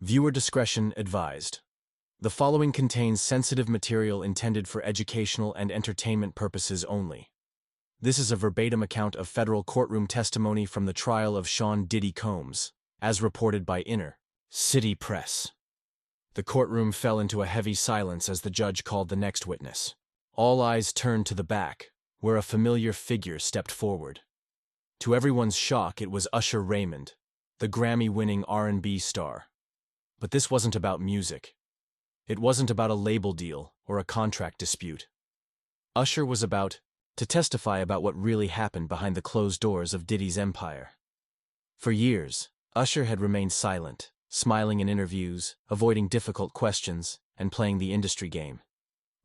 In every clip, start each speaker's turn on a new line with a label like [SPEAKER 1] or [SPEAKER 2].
[SPEAKER 1] Viewer discretion advised. The following contains sensitive material intended for educational and entertainment purposes only. This is a verbatim account of federal courtroom testimony from the trial of Sean Diddy Combs, as reported by Inner City Press. The courtroom fell into a heavy silence as the judge called the next witness. All eyes turned to the back, where a familiar figure stepped forward. To everyone's shock, it was Usher Raymond, the Grammy-winning R&B star. But this wasn't about music. It wasn't about a label deal or a contract dispute. Usher was about to testify about what really happened behind the closed doors of Diddy's empire. For years, Usher had remained silent, smiling in interviews, avoiding difficult questions, and playing the industry game.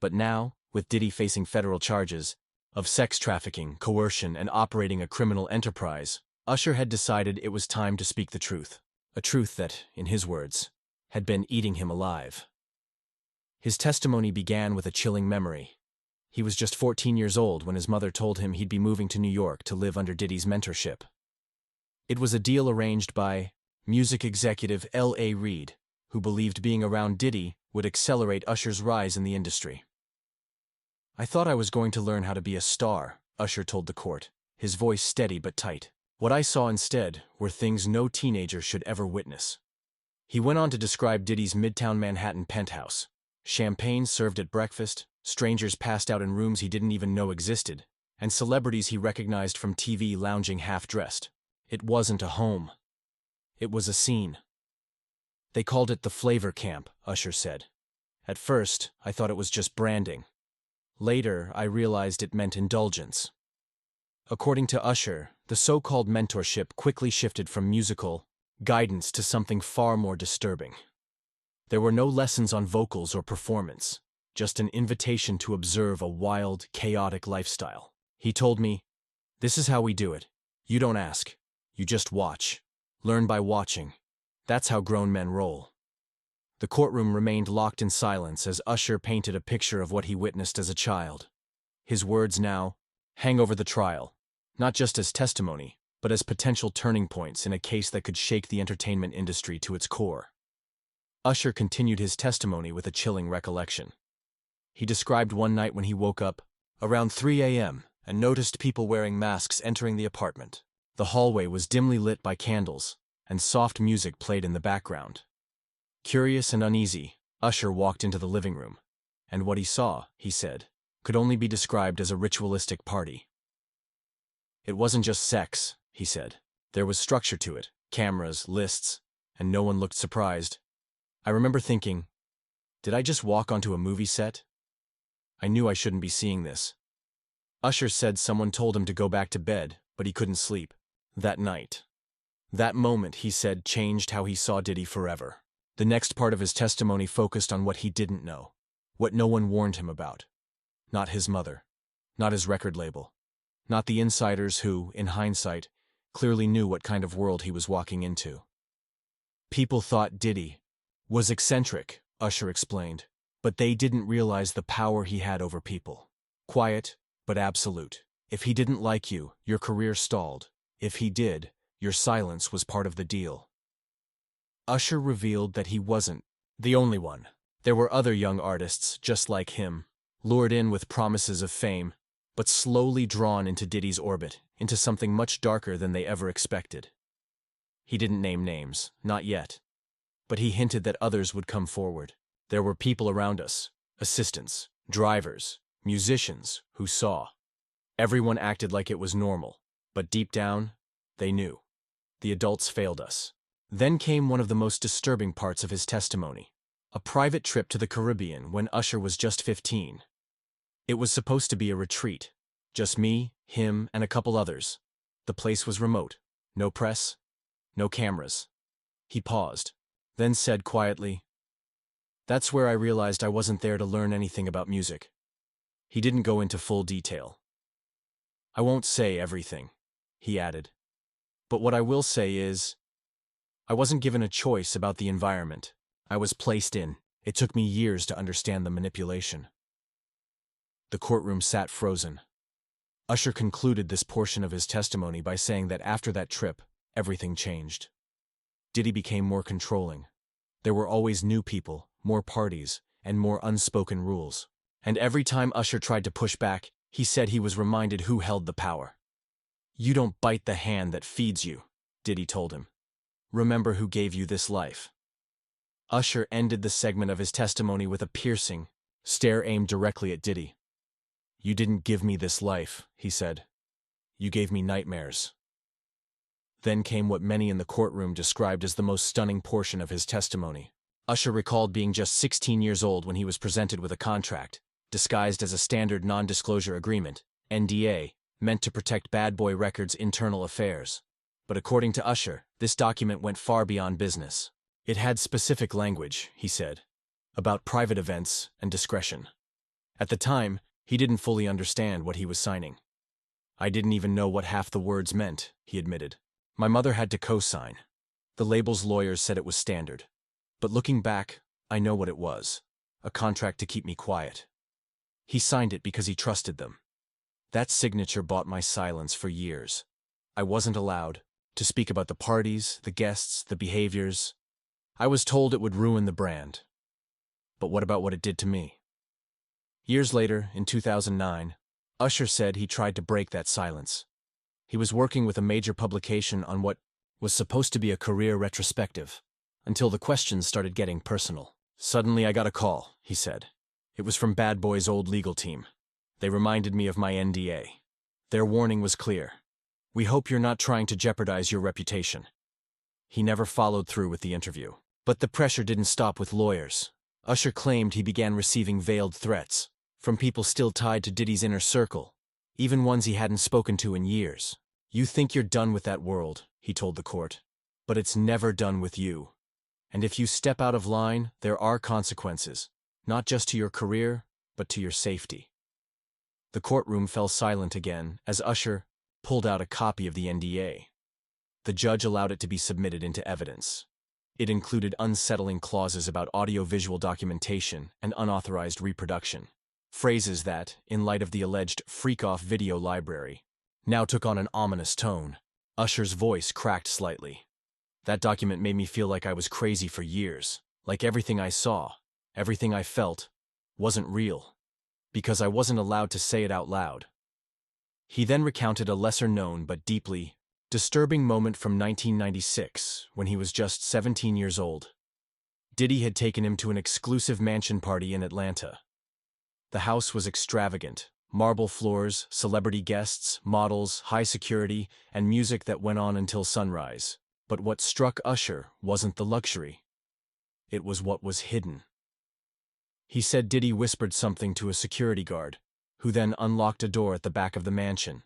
[SPEAKER 1] But now, with Diddy facing federal charges of sex trafficking, coercion, and operating a criminal enterprise, Usher had decided it was time to speak the truth. A truth that, in his words, had been eating him alive. His testimony began with a chilling memory. He was just 14 years old when his mother told him he'd be moving to New York to live under Diddy's mentorship. It was a deal arranged by music executive L.A. Reid, who believed being around Diddy would accelerate Usher's rise in the industry. "I thought I was going to learn how to be a star," Usher told the court, his voice steady but tight. "What I saw instead were things no teenager should ever witness." He went on to describe Diddy's Midtown Manhattan penthouse. Champagne served at breakfast, strangers passed out in rooms he didn't even know existed, and celebrities he recognized from TV lounging half-dressed. It wasn't a home. It was a scene. "They called it the Flavor Camp," Usher said. "At first, I thought it was just branding. Later, I realized it meant indulgence." According to Usher, the so-called mentorship quickly shifted from musical guidance to something far more disturbing. There were no lessons on vocals or performance, just an invitation to observe a wild, chaotic lifestyle. "He told me, 'This is how we do it. You don't ask. You just watch. Learn by watching. That's how grown men roll.'" The courtroom remained locked in silence as Usher painted a picture of what he witnessed as a child. His words now hang over the trial, not just as testimony, but as potential turning points in a case that could shake the entertainment industry to its core. Usher continued his testimony with a chilling recollection. He described one night when he woke up around 3 a.m. and noticed people wearing masks entering the apartment. The hallway was dimly lit by candles, and soft music played in the background. Curious and uneasy, Usher walked into the living room, and what he saw, he said, could only be described as a ritualistic party. "It wasn't just sex," he said. "There was structure to it, cameras, lists, and no one looked surprised. I remember thinking, did I just walk onto a movie set? I knew I shouldn't be seeing this." Usher said someone told him to go back to bed, but he couldn't sleep that night. That moment, he said, changed how he saw Diddy forever. The next part of his testimony focused on what he didn't know, what no one warned him about. Not his mother, not his record label, not the insiders who, in hindsight, clearly knew what kind of world he was walking into. "People thought Diddy was eccentric," Usher explained, "but they didn't realize the power he had over people. Quiet, but absolute. If he didn't like you, your career stalled. If he did, your silence was part of the deal." Usher revealed that he wasn't the only one. There were other young artists just like him, lured in with promises of fame, but slowly drawn into Diddy's orbit, into something much darker than they ever expected. He didn't name names, not yet, but he hinted that others would come forward. "There were people around us, assistants, drivers, musicians, who saw. Everyone acted like it was normal, but deep down, they knew. The adults failed us." Then came one of the most disturbing parts of his testimony, a private trip to the Caribbean when Usher was just 15. It was supposed to be a retreat, just me, him, and a couple others. The place was remote, no press, no cameras. He paused, then said quietly, "That's where I realized I wasn't there to learn anything about music." He didn't go into full detail. "I won't say everything," he added, "but what I will say is, I wasn't given a choice about the environment. I was placed in. It took me years to understand the manipulation." The courtroom sat frozen. Usher concluded this portion of his testimony by saying that after that trip, everything changed. Diddy became more controlling, There were always new people, more parties, and more unspoken rules. And every time Usher tried to push back, he said he was reminded who held the power. "You don't bite the hand that feeds you," Diddy told him. "Remember who gave you this life." Usher ended the segment of his testimony with a piercing stare aimed directly at Diddy. "You didn't give me this life," he said. "You gave me nightmares." Then came what many in the courtroom described as the most stunning portion of his testimony. Usher recalled being just 16 years old when he was presented with a contract, disguised as a standard non-disclosure agreement, NDA, meant to protect Bad Boy Records' internal affairs. But according to Usher, this document went far beyond business. It had specific language, he said, about private events and discretion. At the time, he didn't fully understand what he was signing. "I didn't even know what half the words meant," he admitted. "My mother had to co-sign. The label's lawyers said it was standard. But looking back, I know what it was. A contract to keep me quiet." He signed it because he trusted them. "That signature bought my silence for years. I wasn't allowed to speak about the parties, the guests, the behaviors. I was told it would ruin the brand. But what about what it did to me?" Years later, in 2009, Usher said he tried to break that silence. He was working with a major publication on what was supposed to be a career retrospective, until the questions started getting personal. "Suddenly I got a call," he said. "It was from Bad Boy's old legal team. They reminded me of my NDA. Their warning was clear. 'We hope you're not trying to jeopardize your reputation.'" He never followed through with the interview. But the pressure didn't stop with lawyers. Usher claimed he began receiving veiled threats from people still tied to Diddy's inner circle, even ones he hadn't spoken to in years. "You think you're done with that world," he told the court, "but it's never done with you. And if you step out of line, there are consequences, not just to your career, but to your safety." The courtroom fell silent again as Usher pulled out a copy of the NDA. The judge allowed it to be submitted into evidence. It included unsettling clauses about audio-visual documentation and unauthorized reproduction, phrases that, in light of the alleged freak-off video library, now took on an ominous tone. Usher's voice cracked slightly. "That document made me feel like I was crazy for years, like everything I saw, everything I felt, wasn't real, because I wasn't allowed to say it out loud." He then recounted a lesser-known but deeply disturbing moment from 1996, when he was just 17 years old. Diddy had taken him to an exclusive mansion party in Atlanta. The house was extravagant: marble floors, celebrity guests, models, high security, and music that went on until sunrise. But what struck Usher wasn't the luxury. It was what was hidden. He said Diddy whispered something to a security guard, who then unlocked a door at the back of the mansion.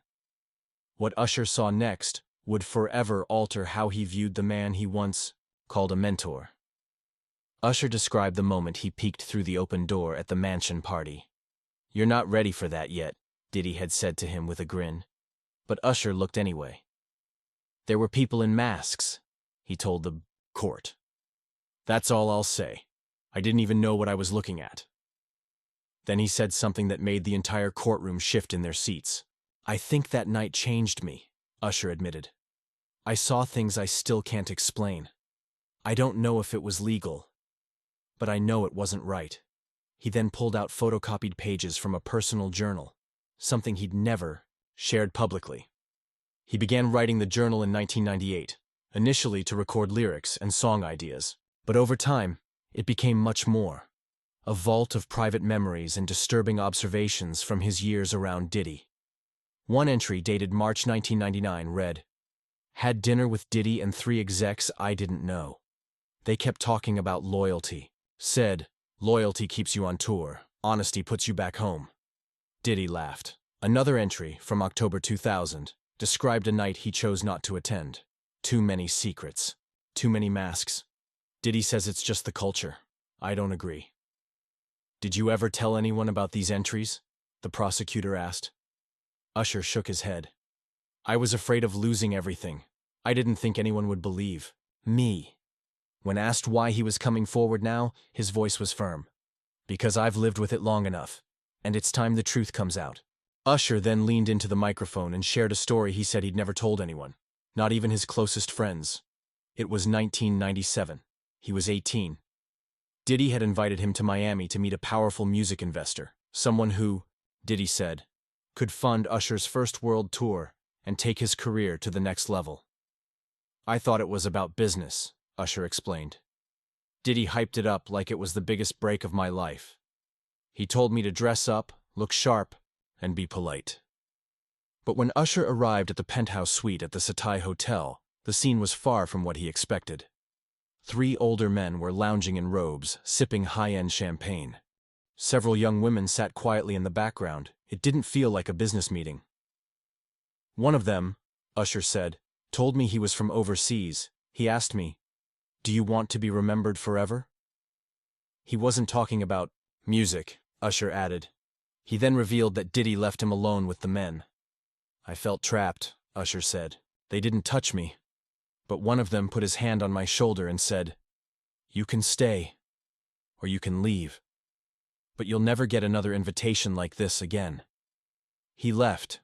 [SPEAKER 1] What Usher saw next would forever alter how he viewed the man he once called a mentor. Usher described the moment he peeked through the open door at the mansion party. "You're not ready for that yet," Diddy had said to him with a grin. But Usher looked anyway. "There were people in masks," he told the court. "That's all I'll say. I didn't even know what I was looking at." Then he said something that made the entire courtroom shift in their seats. "I think that night changed me," Usher admitted. "I saw things I still can't explain. I don't know if it was legal, but I know it wasn't right." He then pulled out photocopied pages from a personal journal, something he'd never shared publicly. He began writing the journal in 1998, initially to record lyrics and song ideas. But over time, it became much more. A vault of private memories and disturbing observations from his years around Diddy. One entry dated March 1999 read, "Had dinner with Diddy and 3 execs I didn't know. They kept talking about loyalty. Said, loyalty keeps you on tour, honesty puts you back home." Diddy laughed. Another entry, from October 2000, described a night he chose not to attend. "Too many secrets. Too many masks. Diddy says it's just the culture. I don't agree." "Did you ever tell anyone about these entries?" the prosecutor asked. Usher shook his head. "I was afraid of losing everything. I didn't think anyone would believe me." When asked why he was coming forward now, his voice was firm. "Because I've lived with it long enough, and it's time the truth comes out." Usher then leaned into the microphone and shared a story he said he'd never told anyone, not even his closest friends. It was 1997. He was 18, Diddy had invited him to Miami to meet a powerful music investor, someone who, Diddy said, could fund Usher's first world tour and take his career to the next level. I thought it was about business, Usher explained. Diddy hyped it up like it was the biggest break of my life. He told me to dress up, look sharp, and be polite. But when Usher arrived at the penthouse suite at the Satai Hotel, the scene was far from what he expected. 3 older men were lounging in robes, sipping high-end champagne. Several young women sat quietly in the background. It didn't feel like a business meeting. One of them, Usher said, told me he was from overseas. He asked me, "Do you want to be remembered forever?" He wasn't talking about music, Usher added. He then revealed that Diddy left him alone with the men. I felt trapped, Usher said. They didn't touch me. But one of them put his hand on my shoulder and said, "You can stay, or you can leave. But you'll never get another invitation like this again." He left,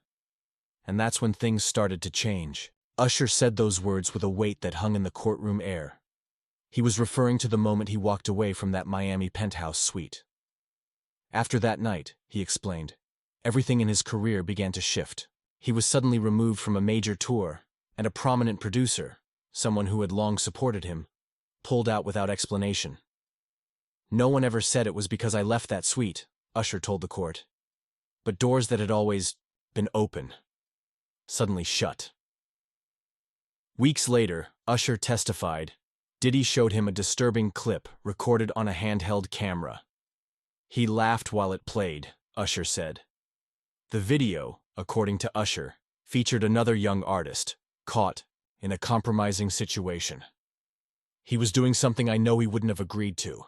[SPEAKER 1] and that's when things started to change. Usher said those words with a weight that hung in the courtroom air. He was referring to the moment he walked away from that Miami penthouse suite. After that night, he explained, everything in his career began to shift. He was suddenly removed from a major tour, and a prominent producer, someone who had long supported him, pulled out without explanation. "No one ever said it was because I left that suite," Usher told the court. But doors that had always been open suddenly shut. Weeks later, Usher testified. Diddy showed him a disturbing clip recorded on a handheld camera. He laughed while it played, Usher said. The video, according to Usher, featured another young artist, caught in a compromising situation. "He was doing something I know he wouldn't have agreed to,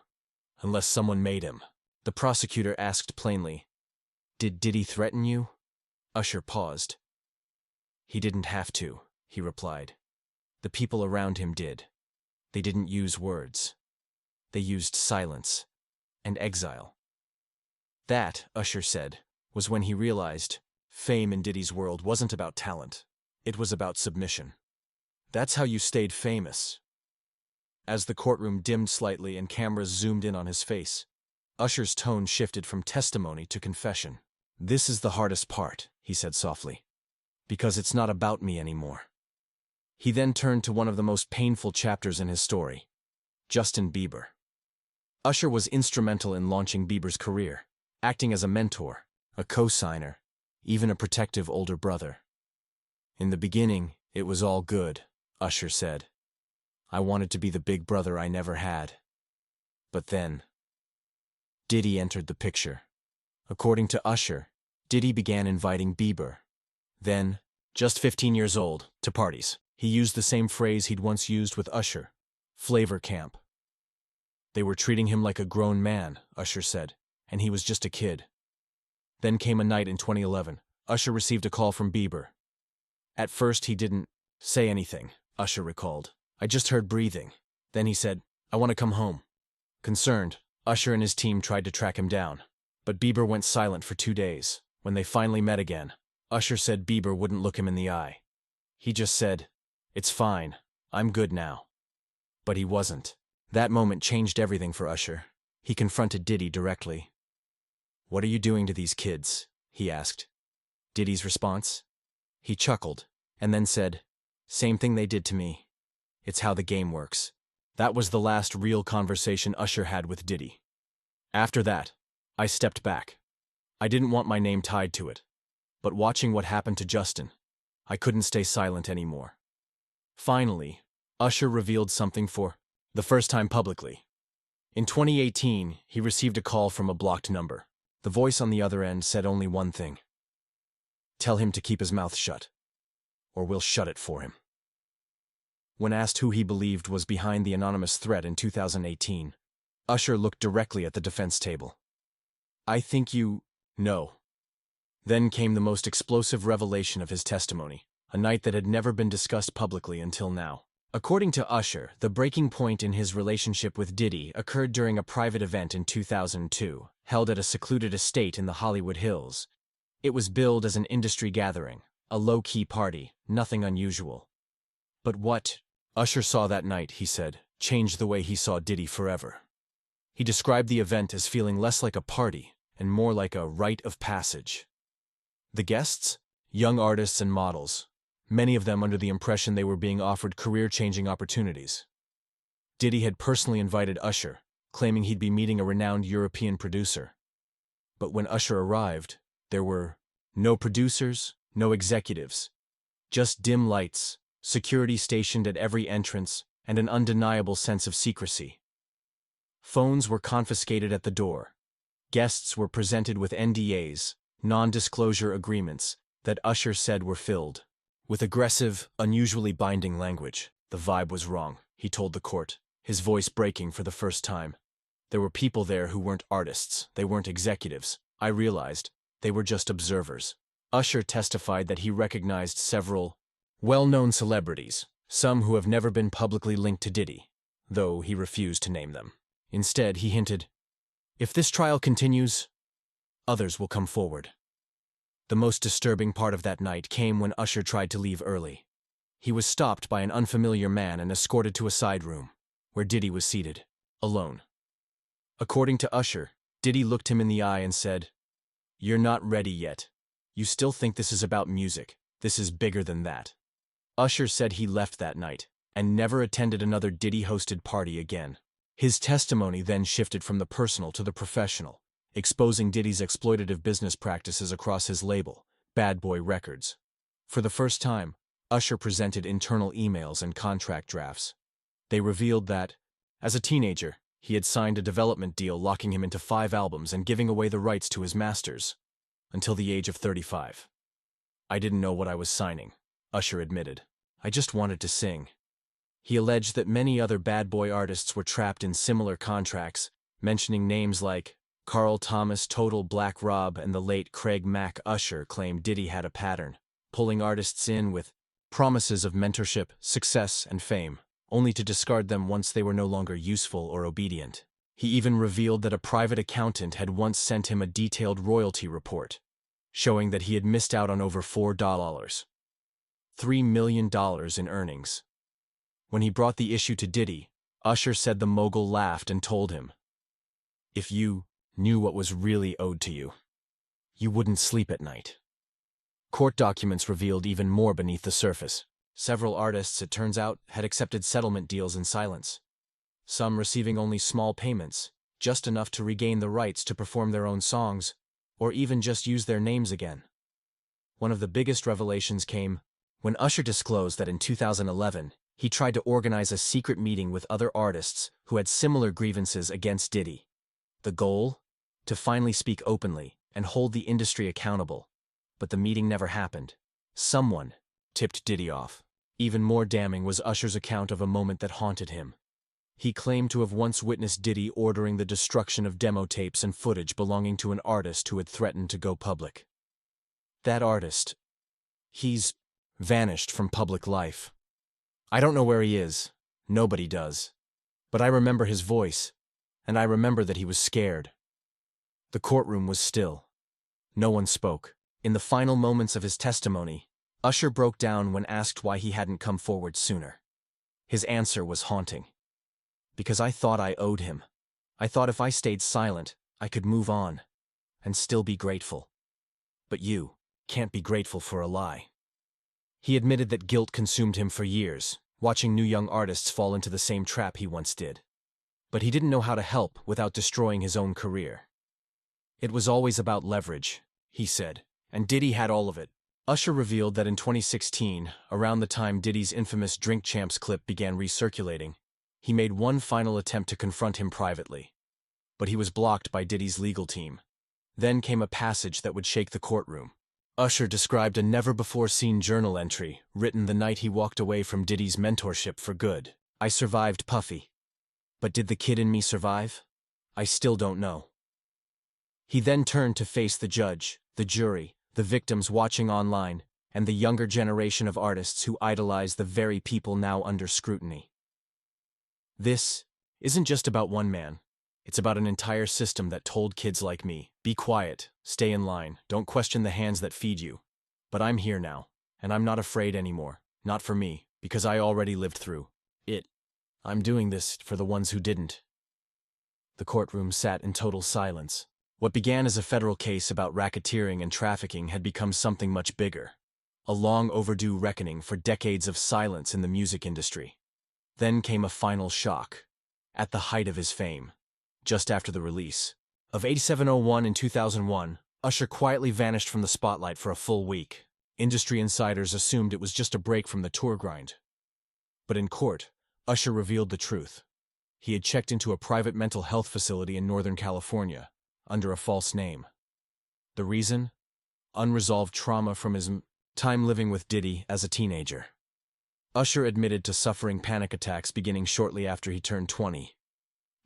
[SPEAKER 1] unless someone made him." The prosecutor asked plainly, "Did Diddy threaten you?" Usher paused. "He didn't have to," he replied. "The people around him did. They didn't use words. They used silence and exile." That, Usher said, was when he realized fame in Diddy's world wasn't about talent. It was about submission. That's how you stayed famous. As the courtroom dimmed slightly and cameras zoomed in on his face, Usher's tone shifted from testimony to confession. "This is the hardest part," he said softly, "because it's not about me anymore." He then turned to one of the most painful chapters in his story, Justin Bieber. Usher was instrumental in launching Bieber's career, acting as a mentor, a co-signer, even a protective older brother. "In the beginning, it was all good," Usher said. "I wanted to be the big brother I never had. But then Diddy entered the picture." According to Usher, Diddy began inviting Bieber, then just 15 years old, to parties. He used the same phrase he'd once used with Usher, flavor camp. "They were treating him like a grown man," Usher said, "and he was just a kid." Then came a night in 2011. Usher received a call from Bieber. "At first he didn't say anything," Usher recalled. "I just heard breathing. Then he said, 'I want to come home.'" Concerned, Usher and his team tried to track him down. But Bieber went silent for 2 days. When they finally met again, Usher said Bieber wouldn't look him in the eye. He just said, "It's fine, I'm good now." But he wasn't. That moment changed everything for Usher. He confronted Diddy directly. "What are you doing to these kids?" he asked. Diddy's response? He chuckled, and then said, "Same thing they did to me. It's how the game works." That was the last real conversation Usher had with Diddy. After that, I stepped back. I didn't want my name tied to it. But watching what happened to Justin, I couldn't stay silent anymore. Finally, Usher revealed something for the first time publicly. In 2018, he received a call from a blocked number. The voice on the other end said only one thing: "Tell him to keep his mouth shut, or we'll shut it for him." When asked who he believed was behind the anonymous threat in 2018, Usher looked directly at the defense table. "I think you know." Then came the most explosive revelation of his testimony, a night that had never been discussed publicly until now. According to Usher, the breaking point in his relationship with Diddy occurred during a private event in 2002, held at a secluded estate in the Hollywood Hills. It was billed as an industry gathering, a low-key party, nothing unusual. But what Usher saw that night, he said, changed the way he saw Diddy forever. He described the event as feeling less like a party and more like a rite of passage. The guests? Young artists and models, many of them under the impression they were being offered career-changing opportunities. Diddy had personally invited Usher, claiming he'd be meeting a renowned European producer. But when Usher arrived, there were no producers, no executives, just dim lights, security stationed at every entrance, and an undeniable sense of secrecy. Phones were confiscated at the door. Guests were presented with NDAs, non-disclosure agreements, that Usher said were filled with aggressive, unusually binding language. The vibe was wrong, he told the court, his voice breaking for the first time. There were people there who weren't artists, they weren't executives. I realized they were just observers. Usher testified that he recognized several well-known celebrities, some who have never been publicly linked to Diddy, though he refused to name them. Instead, he hinted, if this trial continues, others will come forward. The most disturbing part of that night came when Usher tried to leave early. He was stopped by an unfamiliar man and escorted to a side room, where Diddy was seated, alone. According to Usher, Diddy looked him in the eye and said, "You're not ready yet. You still think this is about music. This is bigger than that." Usher said he left that night and never attended another Diddy-hosted party again. His testimony then shifted from the personal to the professional, exposing Diddy's exploitative business practices across his label, Bad Boy Records. For the first time, Usher presented internal emails and contract drafts. They revealed that, as a teenager, he had signed a development deal locking him into 5 albums and giving away the rights to his masters, until the age of 35. "I didn't know what I was signing," Usher admitted. "I just wanted to sing." He alleged that many other bad boy artists were trapped in similar contracts, mentioning names like Carl Thomas, Total Black Rob, and the late Craig Mack. Usher claimed Diddy had a pattern, pulling artists in with promises of mentorship, success, and fame, only to discard them once they were no longer useful or obedient. He even revealed that a private accountant had once sent him a detailed royalty report, showing that he had missed out on over $3 million in earnings. When he brought the issue to Diddy, Usher said the mogul laughed and told him, "If you knew what was really owed to you, you wouldn't sleep at night." Court documents revealed even more beneath the surface. Several artists, it turns out, had accepted settlement deals in silence, some receiving only small payments, just enough to regain the rights to perform their own songs, or even just use their names again. One of the biggest revelations came when Usher disclosed that in 2011, he tried to organize a secret meeting with other artists who had similar grievances against Diddy. The goal? To finally speak openly and hold the industry accountable. But the meeting never happened. Someone tipped Diddy off. Even more damning was Usher's account of a moment that haunted him. He claimed to have once witnessed Diddy ordering the destruction of demo tapes and footage belonging to an artist who had threatened to go public. That artist, he's vanished from public life. I don't know where he is. Nobody does. But I remember his voice, and I remember that he was scared. The courtroom was still. No one spoke. In the final moments of his testimony, Usher broke down when asked why he hadn't come forward sooner. His answer was haunting. "Because I thought I owed him. I thought if I stayed silent, I could move on, and still be grateful. But you can't be grateful for a lie." He admitted that guilt consumed him for years, watching new young artists fall into the same trap he once did. But he didn't know how to help without destroying his own career. "It was always about leverage," he said, "and Diddy had all of it." Usher revealed that in 2016, around the time Diddy's infamous Drink Champs clip began recirculating, he made one final attempt to confront him privately. But he was blocked by Diddy's legal team. Then came a passage that would shake the courtroom. Usher described a never-before-seen journal entry written the night he walked away from Diddy's mentorship for good. "I survived Puffy. But did the kid in me survive? I still don't know." He then turned to face the judge, the jury, the victims watching online, and the younger generation of artists who idolize the very people now under scrutiny. "This isn't just about one man. It's about an entire system that told kids like me, be quiet, stay in line, don't question the hands that feed you. But I'm here now, and I'm not afraid anymore. Not for me, because I already lived through it. I'm doing this for the ones who didn't." The courtroom sat in total silence. What began as a federal case about racketeering and trafficking had become something much bigger. A long overdue reckoning for decades of silence in the music industry. Then came a final shock. At the height of his fame, just after the release of 8701 in 2001, Usher quietly vanished from the spotlight for a full week. Industry insiders assumed it was just a break from the tour grind. But in court, Usher revealed the truth. He had checked into a private mental health facility in Northern California, under a false name. The reason? Unresolved trauma from his time living with Diddy as a teenager. Usher admitted to suffering panic attacks beginning shortly after he turned 20.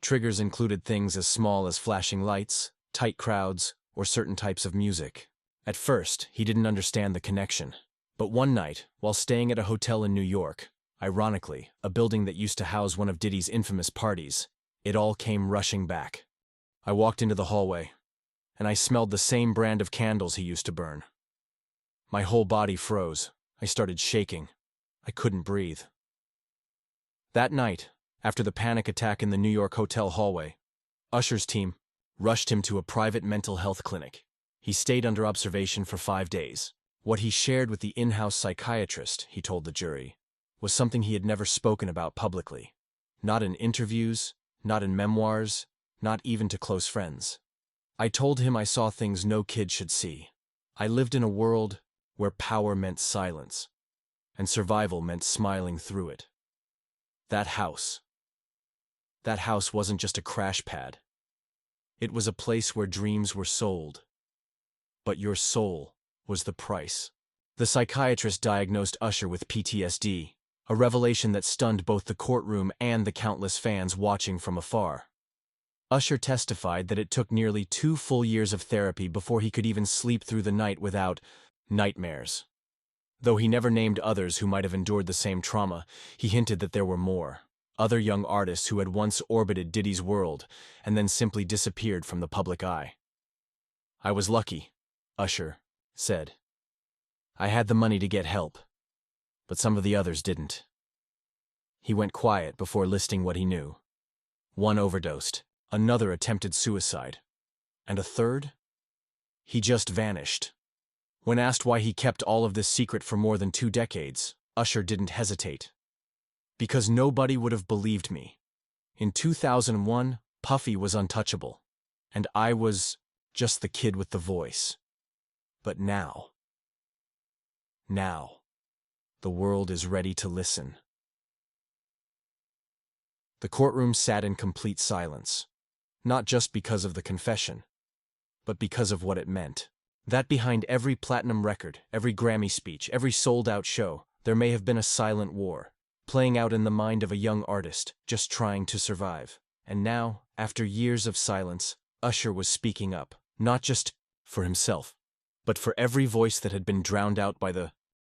[SPEAKER 1] Triggers included things as small as flashing lights, tight crowds, or certain types of music. At first, he didn't understand the connection. But one night, while staying at a hotel in New York, ironically, a building that used to house one of Diddy's infamous parties, it all came rushing back. I walked into the hallway, and I smelled the same brand of candles he used to burn. My whole body froze. I started shaking. I couldn't breathe. That night, after the panic attack in the New York hotel hallway, Usher's team rushed him to a private mental health clinic. He stayed under observation for 5 days. What he shared with the in-house psychiatrist, he told the jury, was something he had never spoken about publicly. Not in interviews, not in memoirs, not even to close friends. I told him I saw things no kid should see. I lived in a world where power meant silence, and survival meant smiling through it. That house wasn't just a crash pad. It was a place where dreams were sold. But your soul was the price. The psychiatrist diagnosed Usher with PTSD, a revelation that stunned both the courtroom and the countless fans watching from afar. Usher testified that it took nearly 2 full years of therapy before he could even sleep through the night without nightmares. Though he never named others who might have endured the same trauma, he hinted that there were more. Other young artists who had once orbited Diddy's world and then simply disappeared from the public eye. I was lucky, Usher said. I had the money to get help, but some of the others didn't. He went quiet before listing what he knew. One overdosed, another attempted suicide, and a third? He just vanished. When asked why he kept all of this secret for more than 2 decades, Usher didn't hesitate. Because nobody would have believed me. In 2001, Puffy was untouchable, and I was just the kid with the voice. But now, the world is ready to listen. The courtroom sat in complete silence, not just because of the confession, but because of what it meant. That behind every platinum record, every Grammy speech, every sold-out show, there may have been a silent war, playing out in the mind of a young artist, just trying to survive. And now, after years of silence, Usher was speaking up, not just for himself, but for every voice that had been drowned out by the